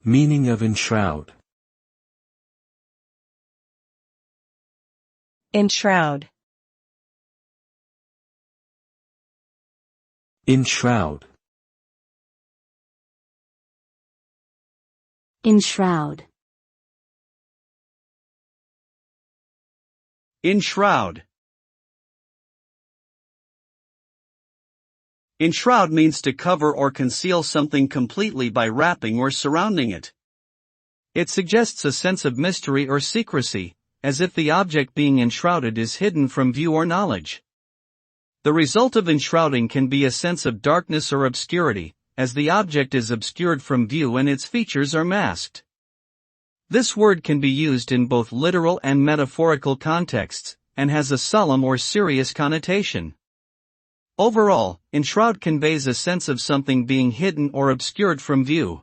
Meaning of enshroud. Enshroud. Enshroud. Enshroud. Enshroud. Enshroud means to cover or conceal something completely by wrapping or surrounding it. It suggests a sense of mystery or secrecy, as if the object being enshrouded is hidden from view or knowledge. The result of enshrouding can be a sense of darkness or obscurity, as the object is obscured from view and its features are masked. This word can be used in both literal and metaphorical contexts, and has a solemn or serious connotation. Overall, enshroud conveys a sense of something being hidden or obscured from view.